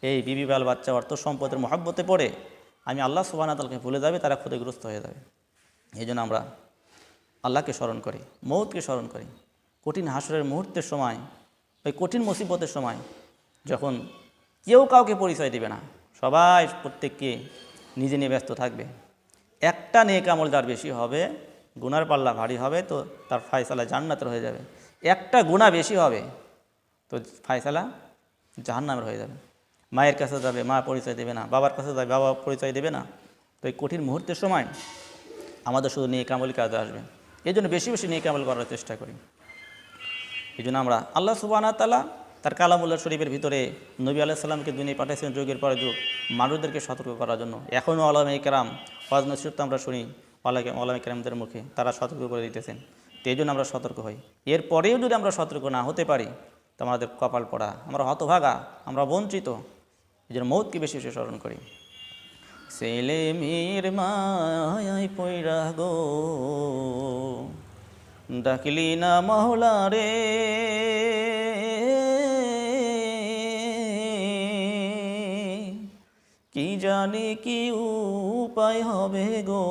এই বিবি বাল বাচ্চা অর্থ সম্পদের মহব্বতে পড়ে আমি আল্লাহ সুবহানাহু ওয়া তাআলাকে ভুলে যাবে, তারা ক্ষতিগ্রস্ত হয়ে যাবে। এই জন্য আমরা আল্লাহকে স্মরণ করি, মৌতকে স্মরণ করি। কঠিন হাসরের মুহূর্তের সময়, ওই কঠিন মুসিবতের সময় যখন কেউ কাউকে পরিচয় দেবে না, সবাই প্রত্যেককে নিজে নিয়ে ব্যস্ত থাকবে, একটা নেক আমল যার বেশি হবে, গুনার পাল্লা ভারী হবে, তো তার ফায়সালা জান্নাতের হয়ে যাবে। একটা গুনাহ বেশি হবে তো ফায়সালা জাহান্নামের হয়ে যাবে। মায়ের কাছে যাবে, মা পরিচয় দেবে না, বাবার কাছে যাবে, বাবা পরিচয় দেবে না। তো এই কঠিন মুহূর্তের সময় আমাদের শুধু নেক আমলই কাজে আসবে। এই জন্য বেশি বেশি নেক আমল করার চেষ্টা করি। এই জন্য আমরা আল্লাহ সুবহানাহু ওয়া তাআলা তার কালামুল্লাহ শরীফের ভিতরে নবী আলাইহিস সালামকে দুনিয়ায় পাঠিয়েছেন যুগের পর যুগ মানুষদেরকে সতর্ক করার জন্য। এখনও ওলামায়ে কেরাম ওয়াজ নসিহত আমরা শুনি ওলামায়ে কেরামদের মুখে, তারা সতর্ক করে দিতেছেন। তো এই জন্য আমরা সতর্ক হই। এরপরেও যদি আমরা সতর্ক না হতে পারি তো আমাদের কপাল পড়া, আমরা হতভাগা, আমরা বঞ্চিত। এই জন্য মৌতকে বেশি বেশি স্মরণ করি। ছেলে মেয়ের মায়ায় পইরা গো ডাকলি না মহলা রে, কি জানি কি উপায় হবে গো,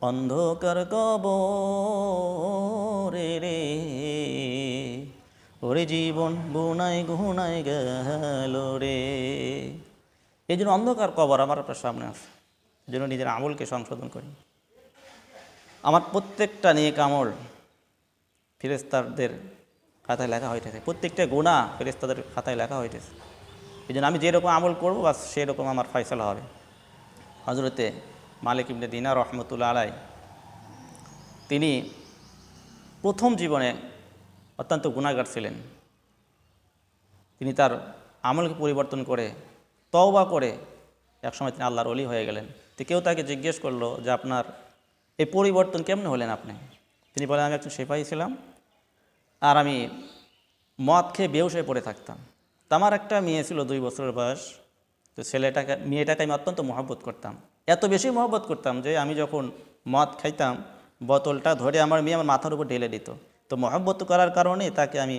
অন্ধকার কবরে রে, ওরে জীবন গুনায় গুনায় গেল রে। এই জন্য অন্ধকার কবর আমার আপনার সামনে আছে। এই জন্য নিজের আমলকে সংশোধন করি। আমার প্রত্যেকটা নেক আমল ফেরেশতাদের খাতায় লেখা হইতেছে, প্রত্যেকটা গুনাহ ফেরেশতাদের খাতায় লেখা হইতেছে। এই জন্য আমি যেরকম আমল করবো বাস সেরকম আমার ফয়সালা হবে। হযরতে মালিক ইবনে দিনার রহমতুল্লাহ আলাইহি তিনি প্রথম জীবনে অত্যন্ত গুনাহগার ছিলেন। তিনি তার আমলকে পরিবর্তন করে তওবা করে একসময় তিনি আল্লাহর ওলি হয়ে গেলেন। তো কেউ তাকে জিজ্ঞেস করলো যে আপনার এই পরিবর্তন কেমনে হলেন আপনি? তিনি বলেন, আমি একজন সিপাহী ছিলাম আর আমি মদ খেয়ে বেহুশ হয়ে পড়ে থাকতাম। তো আমার একটা মেয়ে ছিল 2 বছরের বয়স। তো মেয়েটাকে আমি অত্যন্ত মহব্বত করতাম, এত বেশি মহব্বত করতাম যে আমি যখন মদ খাইতাম বোতলটা ধরে আমার মেয়ে আমার মাথার উপর ঢেলে দিত। তো মহব্বত করার কারণে তাকে আমি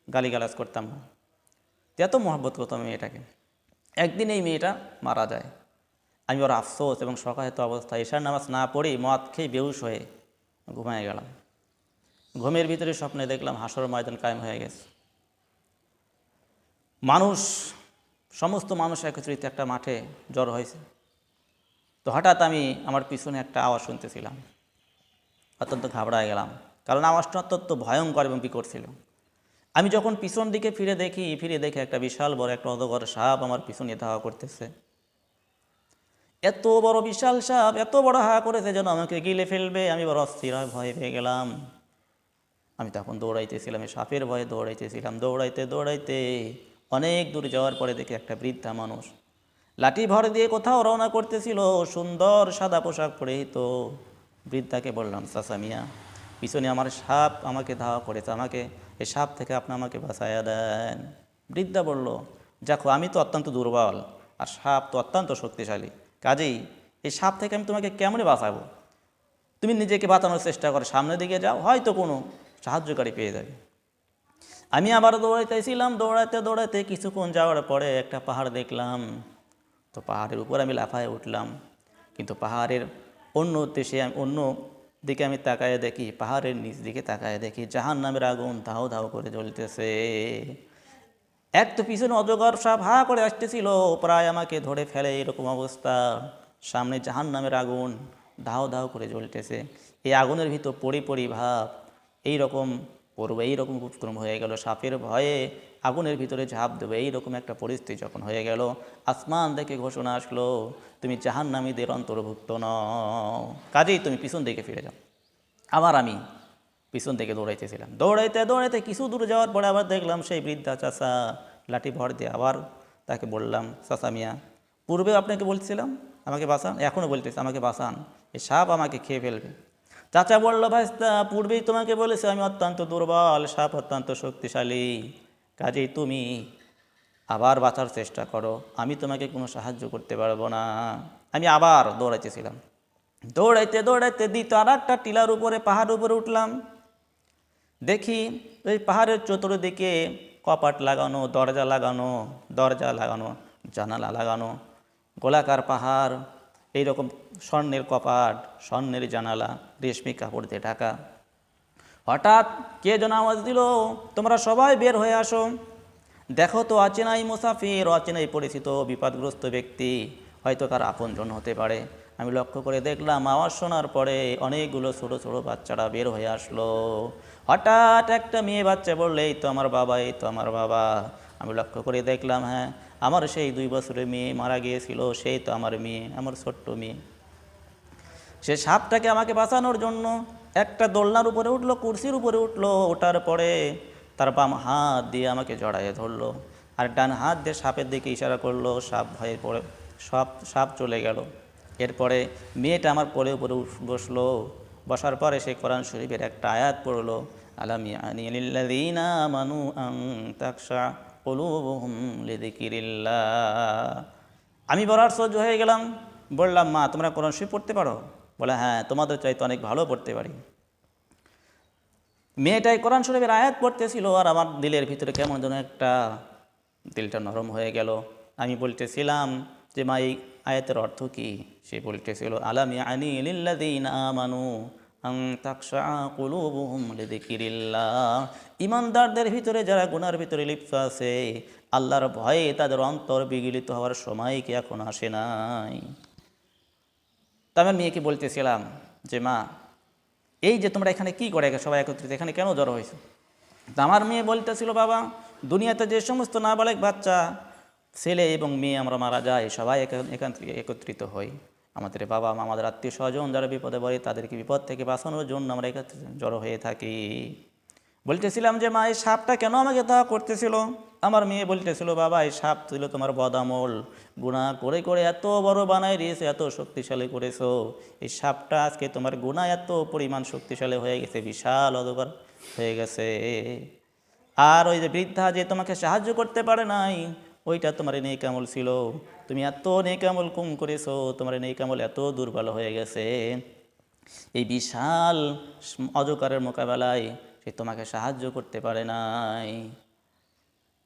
গালিগালাজ করতাম না, এত মহব্বত করতাম মেয়েটাকে। একদিন এই মেয়েটা মারা যায়। আমি ওর আফসোস এবং শোকাহত অবস্থায় ঈশার নামাজ না পড়েই মদ খেয়ে বেহুশ হয়ে ঘুমিয়ে গেলাম। ঘুমের ভিতরে স্বপ্নে দেখলাম হাসর ময়দান কায়েম হয়ে গেছে। সমস্ত মানুষ একত্রিত একটা মাঠে জড়ো হয়েছে। তো হঠাৎ আমি আমার পিছনে একটা আওয়াজ শুনতেছিলাম, অত্যন্ত ঘাবড়ায় গেলাম, কারণ আওয়াজটা অত্যন্ত ভয়ঙ্কর এবং বিকট ছিল। আমি যখন পিছন দিকে ফিরে দেখি একটা বিশাল বড় একটা অজগর সাপ আমার পিছনে ধাওয়া করতেছে। এত বড় বিশাল সাপ এত বড় হা করেছে যেন আমাকে গিলে ফেলবে। আমি বড় অস্থির ভয় পেয়ে গেলাম। আমি তখন দৌড়াইতেছিলাম, এই সাপের ভয়ে দৌড়াইতেছিলাম। দৌড়াইতে অনেক দূর যাওয়ার পরে দেখি একটা বৃদ্ধা মানুষ লাঠি ভর দিয়ে কোথাও রওনা করতেছিল, সুন্দর সাদা পোশাক পরে। তো বৃদ্ধাকে বললাম, চাচা মিয়া, পিছনে আমার সাপ আমাকে ধাওয়া করেছে, এই সাপ থেকে আপনি আমাকে বাঁচাইয়া দেন। বৃদ্ধা বলল, দেখো আমি তো অত্যন্ত দুর্বল আর সাপ তো অত্যন্ত শক্তিশালী, কাজেই এই সাপ থেকে আমি তোমাকে কেমনে বাঁচাবো? তুমি নিজেকে বাঁচানোর চেষ্টা করো, সামনের দিকে যাও, হয়তো কোনো সাহায্যকারী পেয়ে যাবে। আমি আবার দৌড়াইতেছিলাম, দৌড়াইতে কিছুক্ষণ যাওয়ার পরে একটা পাহাড় দেখলাম। তো পাহাড়ের উপর আমি লাফায় উঠলাম, কিন্তু পাহাড়ের অন্য দিকে আমি তাকায় দেখি, পাহাড়ের নিচ দিকে তাকায় দেখি জাহান্নামের আগুন ধাও ধাও করে জ্বলতেছে। এক তো পিছনে অজগর সাপ হা করে আসতেছিল, প্রায় আমাকে ধরে ফেলে এরকম অবস্থা। সামনে জাহান্নামের আগুন ধাও ধাও করে জ্বলতেছে। এই আগুনের ভিতর পড়ি ভাব এইরকম পড়বে, এইরকম উপক্রম হয়ে গেল। সাপের ভয়ে আগুনের ভিতরে ঝাঁপ দেবে, এইরকম একটা পরিস্থিতি যখন হয়ে গেল, আসমান থেকে ঘোষণা আসলো, তুমি জাহান্নামীদের অন্তর্ভুক্ত নও, কাজেই তুমি পিছন দিকে ফিরে যাও। আবার আমি পিছন থেকে দৌড়াইতেছিলাম। দৌড়াইতে কিছু দূর যাওয়ার পরে আবার দেখলাম সেই বৃদ্ধা চাচা লাঠি ভর দিয়ে। আবার তাকে বললাম, চাচা মিয়া, পূর্বে আপনাকে বলছিলাম আমাকে বাঁচান, এখনও বলতেছে আমাকে বাঁচান, এই সাপ আমাকে খেয়ে ফেলবে। চাচা বলল, ভাইস্তা, পূর্বেই তোমাকে বলেছে আমি অত্যন্ত দুর্বল, সাপ অত্যন্ত শক্তিশালী, কাজেই তুমি আবার বাঁচার চেষ্টা করো, আমি তোমাকে কোনো সাহায্য করতে পারবো না। আমি আবার দৌড়াইতেছিলাম। দৌড়াইতে দ্বিতীয় আর একটা টিলার উপরে, পাহাড়ের উপরে উঠলাম। দেখি ওই পাহাড়ের চতুর্দিকে কপাট লাগানো, দরজা লাগানো, জানালা লাগানো, গোলাকার পাহাড়, এইরকম স্বর্ণের কপাট, স্বর্ণের জানালা, রেশমি কাপড় দিয়ে ঢাকা। হঠাৎ কে যেন আওয়াজ দিল, তোমরা সবাই বের হয়ে আসো, দেখো তো অচেনাই মুসাফির, অচেনাই পরিচিত বিপদগ্রস্ত ব্যক্তি, হয়তো কার আপনজন হতে পারে। আমি লক্ষ্য করে দেখলাম আওয়াজ শোনার পরে অনেকগুলো ছোটো ছোটো বাচ্চারা বের হয়ে আসলো। হঠাৎ একটা মেয়ে বাচ্চা বললে, এই তো আমার বাবা, এই তো আমার বাবা। আমি লক্ষ্য করে দেখলাম, হ্যাঁ, আমার সেই 2 বছরের মেয়ে মারা গিয়েছিল, সেই তো আমার মেয়ে, আমার ছোট্ট মেয়ে। সে সাপটাকে আমাকে বাঁচানোর জন্য একটা দোলনার উপরে উঠলো, কুরসির উপরে উঠলো, ওঠার পরে তার বাম হাত দিয়ে আমাকে জড়াইয়ে ধরলো, আর ডান হাত দিয়ে সাপের দিকে ইশারা করলো। সাপ ভয়ে পড়ে সাপ চলে গেল। এরপরে মেয়েটা আমার কোলে উপরে বসলো। বসার পরে সে কোরআন শরীফের একটা আয়াত পড়লো, আলাম ইয়ানি লিল্লাযীনা আমানু আন তাখশা কুলুবুহুম লিযিকরিল্লাহ। আমি বড় আশ্চর্য হয়ে গেলাম। বললাম, মা, তোমরা কোরআন শরীফ পড়তে পারো? বলে, হ্যাঁ, তোমাদের চাইতে অনেক ভালো পড়তে পারি। মেয়েটাই কোরআন শরীফের আয়াত পড়তেছিল, আর আমার দিলের ভিতরে কেমন যেন একটা দিলটা নরম হয়ে গেল। আমি বলতেছিলাম যে, মা, এই আয়াতের অর্থ কী? সে বলতেছিল, আলাম ইয়ানি লিল্লাযীনা আমানু আন তাখশা কুলুবুহুম লিযিকরিল্লাহ। ঈমানদারদের ভিতরে যারা গুনার ভিতরে লিপ্ত আছে, আল্লাহর ভয়ে তাদের অন্তর বিগলিত হওয়ার সময় কি এখন আসে নাই? তা আমার মেয়েকে বলতেছিলাম যে, মা, এই যে তোমরা এখানে কি করে সবাই একত্রিত, এখানে কেন জড়ো হয়েছে? তা আমার মেয়ে বলতেছিল, বাবা, দুনিয়াতে যে সমস্ত নাবালেগ বাচ্চা, ছেলে এবং মেয়ে আমরা মারা যায়, সবাই এখান থেকে একত্রিত হই। আমাদের বাবা মা, আমাদের আত্মীয় স্বজন যারা বিপদে পড়ে, তাদেরকে বিপদ থেকে বাঁচানোর জন্য আমরা একত্রিত জড়ো হয়ে থাকি। বলতেছিলাম যে, মা, এই সাপটা কেন আমাকে তা করতেছিল? আমার মেয়ে বলতেছিল, বাবা, এই সাপ ছিল তোমার বদামল, গুনাহ করে করে এত বড় বানায় দিয়েছে, এত শক্তিশালী করেছো। এই সাপটা আজকে তোমার গুনাহ এত পরিমাণ শক্তিশালী হয়ে গেছে, বিশাল অজগর হয়ে গেছে। আর ওই যে বৃদ্ধা যে তোমাকে সাহায্য করতে পারে নাই, ওইটা তোমার নেক আমল ছিল। তুমি এত নেক আমল কম করেছো, তোমার নেক আমল এত দুর্বল হয়ে গেছে, এই বিশাল অজগরের মোকাবেলায় সে তোমাকে সাহায্য করতে পারে নাই।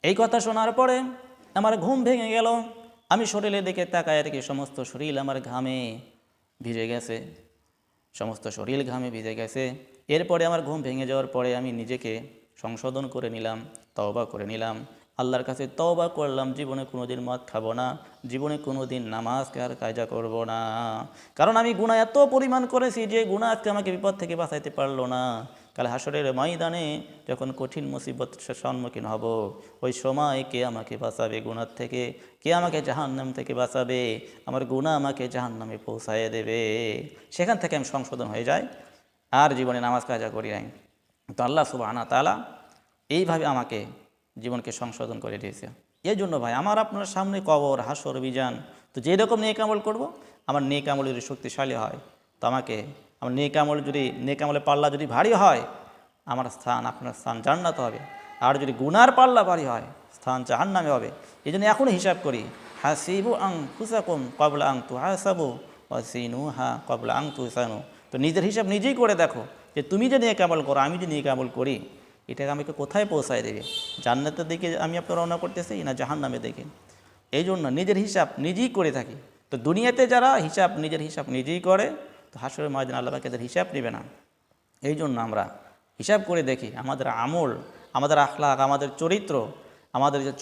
এই কথা শোনার পরে আমার ঘুম ভেঙে গেল। আমি শরীরের দিকে তাকায় দেখি সমস্ত শরীর আমার ঘামে ভিজে গেছে, সমস্ত শরীর ঘামে ভিজে গেছে। এরপরে আমার ঘুম ভেঙে যাওয়ার পরে আমি নিজেকে সংশোধন করে নিলাম, তওবা করে নিলাম, আল্লাহর কাছে তওবা করলাম, জীবনে কোনো দিন মদ খাবো না, জীবনে কোনো দিন নামাজকে আর কায়দা করব না। কারণ আমি গুনাহ এত পরিমাণ করেছি যে গুনাহ আজকে আমাকে বিপদ থেকে বাঁচাইতে পারলো না। কাল হাসরের ময়দানে যখন কঠিন মুসিবতের সম্মুখীন হব, ওই সময় কে আমাকে বাঁচাবে গুনাহ থেকে? কে আমাকে জাহান্নাম থেকে বাঁচাবে? আমার গুনাহ আমাকে জাহান্নামে পৌঁছায় দেবে। সেখান থেকে আমি সংশোধন হয়ে যাই, আর জীবনে নামাজ কাজা করি নাই। তো আল্লাহ সুবহানাহু ওয়া তাআলা এইভাবে আমাকে জীবনকে সংশোধন করে দিয়েছে। এই জন্য ভাই, আমার আপনার সামনে কবর, হাসর, বিজান, তো যেরকম নেক আমল করবো, আমার নেক আমল যদি শক্তিশালী হয়, তো আমাকে আমার নেক আমলের পাল্লা যদি ভারী হয়, আমার স্থান, আপনার স্থান জান্নাত হবে। আর যদি গুনার পাল্লা ভারী হয়, স্থান জাহান্নামে হবে। এই জন্য এখনও হিসাব করি, হাসিবু আনফুসাকুম ক্বাবলা আন তুহাসাবু ওয়াজিনুহা ক্বাবলা আন তুহসানু। তো নিজের হিসাব নিজেই করে দেখো, যে তুমি যে নেক আমল করো, আমি যে নেক আমল করি, এটাকে আমাকে কোথায় পৌঁছায় দেবে? জান্নাতের দিকে আমি আপনার রওনা করতেছি, না জাহান্নামের দিকে? এই জন্য নিজের হিসাব নিজেই করে থাকি। তো দুনিয়াতে যারা নিজের হিসাব নিজেই করে, তো হাসরের ময়দানে আল্লাহ পাক এদের হিসাব নেবে না। এই জন্য আমরা হিসাব করে দেখি আমাদের আমল, আমাদের আখলাক, আমাদের চরিত্র, আমাদের যে